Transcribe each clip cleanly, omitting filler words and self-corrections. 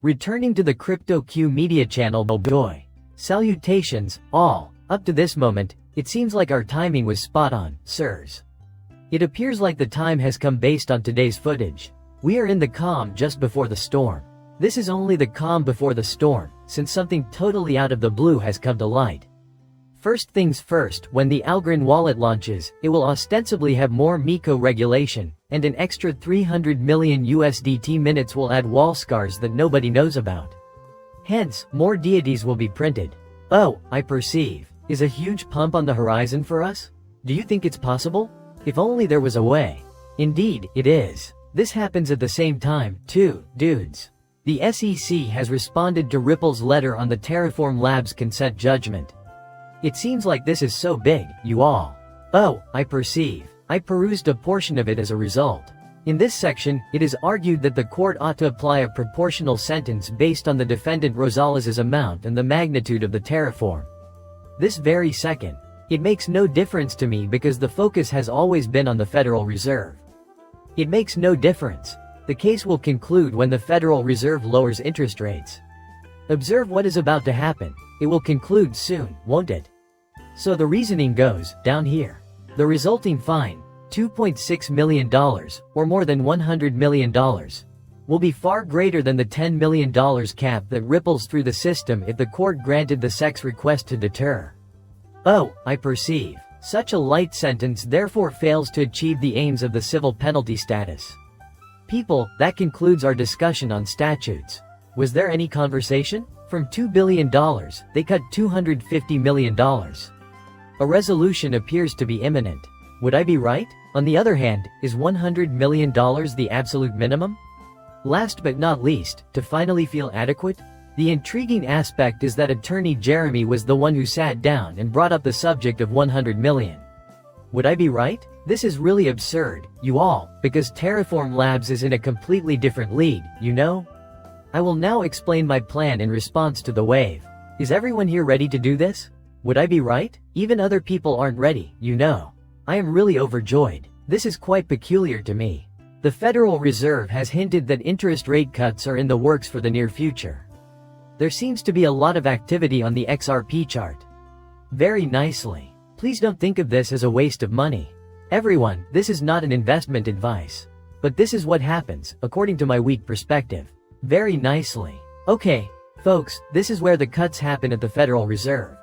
Returning to the Crypto Q media channel, boy. Salutations, all. Up to this moment, it seems like our timing was spot on, sirs. It appears like the time has come based on today's footage. We are in the calm just before the storm. This is only the calm before the storm, since something totally out of the blue has come to light. First things first, when the Algorand wallet launches, it will ostensibly have more MiCo regulation, and an extra 300 million USDT minutes will add wall scars that nobody knows about. Hence, more deities will be printed. Oh, I perceive. Is a huge pump on the horizon for us? Do you think it's possible? If only there was a way. Indeed, it is. This happens at the same time, too, dudes. The SEC has responded to Ripple's letter on the Terraform Labs consent judgment. It seems like this is so big, you all. Oh, I perceive. I perused a portion of it as a result. In this section, it is argued that the court ought to apply a proportional sentence based on the defendant Rosales' amount and the magnitude of the terraform. This very second. It makes no difference to me because the focus has always been on the Federal Reserve. It makes no difference. The case will conclude when the Federal Reserve lowers interest rates. Observe what is about to happen. It will conclude soon, won't it? So the reasoning goes, down here. The resulting fine, $2.6 million, or more than $100 million, will be far greater than the $10 million cap that ripples through the system if the court granted the SEC's request to deter. Oh, I perceive. Such a light sentence therefore fails to achieve the aims of the civil penalty status. People, that concludes our discussion on statutes. Was there any conversation? From $2 billion, they cut $250 million. A resolution appears to be imminent. Would I be right? On the other hand, is $100 million the absolute minimum? Last but not least, to finally feel adequate? The intriguing aspect is that attorney Jeremy was the one who sat down and brought up the subject of $100 million. Would I be right? This is really absurd, you all, because Terraform Labs is in a completely different league, you know? I will now explain my plan in response to the wave. Is everyone here ready to do this? Would I be right? Even other people aren't ready, you know. I am really overjoyed. This is quite peculiar to me. The Federal Reserve has hinted that interest rate cuts are in the works for the near future. There seems to be a lot of activity on the XRP chart. Very nicely. Please don't think of this as a waste of money. Everyone, this is not an investment advice. But this is what happens, according to my weak perspective. Very nicely. Okay, folks, this is where the cuts happen at the Federal Reserve.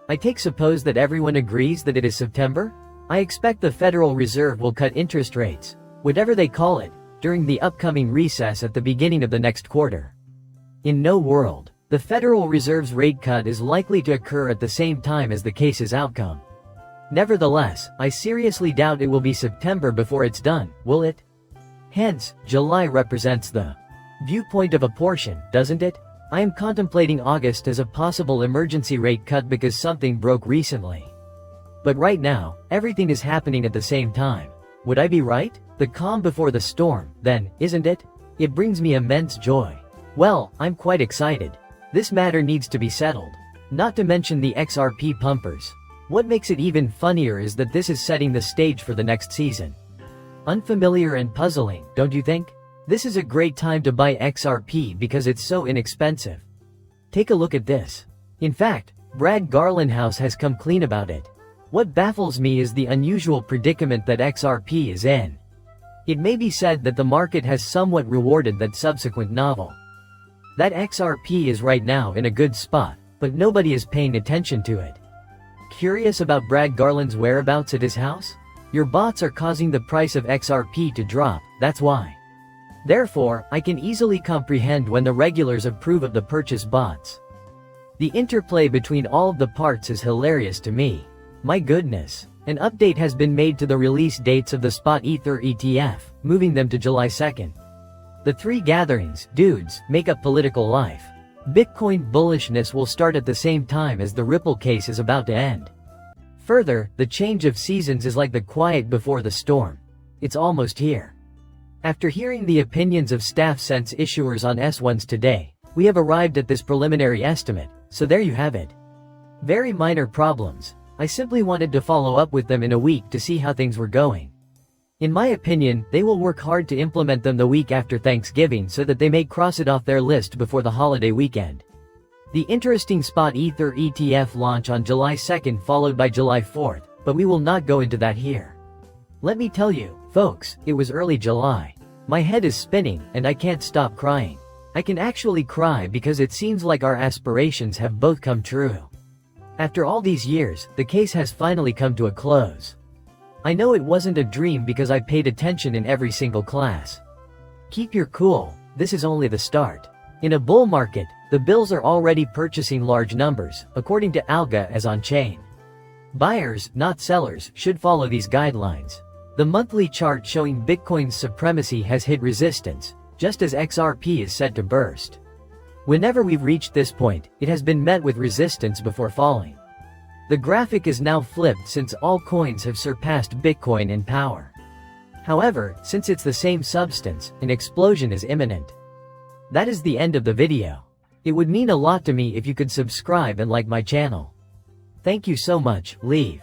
I suppose that everyone agrees that it is September? I expect the Federal Reserve will cut interest rates, whatever they call it, during the upcoming recess at the beginning of the next quarter. In no world, the Federal Reserve's rate cut is likely to occur at the same time as the case's outcome. Nevertheless, I seriously doubt it will be September before it's done, will it? Hence, July represents the viewpoint of a portion, doesn't it? I am contemplating August as a possible emergency rate cut because something broke recently. But right now, everything is happening at the same time. Would I be right? The calm before the storm, then, isn't it? It brings me immense joy. Well, I'm quite excited. This matter needs to be settled. Not to mention the XRP pumpers. What makes it even funnier is that this is setting the stage for the next season. Unfamiliar and puzzling, don't you think? This is a great time to buy XRP because it's so inexpensive. Take a look at this. In fact, Brad Garlinghouse has come clean about it. What baffles me is the unusual predicament that XRP is in. It may be said that the market has somewhat rewarded that subsequent novel. That XRP is right now in a good spot, but nobody is paying attention to it. Curious about Brad Garland's whereabouts at his house? Your bots are causing the price of XRP to drop, that's why. Therefore, I can easily comprehend when the regulars approve of the purchase bots. The interplay between all of the parts is hilarious to me. My goodness. An update has been made to the release dates of the Spot Ether ETF, moving them to July 2nd. The three gatherings, dudes, make up political life. Bitcoin bullishness will start at the same time as the Ripple case is about to end. Further, the change of seasons is like the quiet before the storm. It's almost here. After hearing the opinions of staff sense issuers on S1s today, we have arrived at this preliminary estimate, so there you have it. Very minor problems. I simply wanted to follow up with them in a week to see how things were going. In my opinion, they will work hard to implement them the week after Thanksgiving so that they may cross it off their list before the holiday weekend. The interesting spot Ether ETF launch on July 2nd followed by July 4th, but we will not go into that here. Let me tell you, folks, it was early July. My head is spinning, and I can't stop crying. I can actually cry because it seems like our aspirations have both come true. After all these years, the case has finally come to a close. I know it wasn't a dream because I paid attention in every single class. Keep your cool, this is only the start. In a bull market, the bills are already purchasing large numbers, according to Alga as on-chain. Buyers, not sellers, should follow these guidelines. The monthly chart showing Bitcoin's supremacy has hit resistance, just as XRP is set to burst. Whenever we've reached this point, it has been met with resistance before falling. The graphic is now flipped since all coins have surpassed Bitcoin in power. However, since it's the same substance, an explosion is imminent. That is the end of the video. It would mean a lot to me if you could subscribe and like my channel. Thank you so much, leave.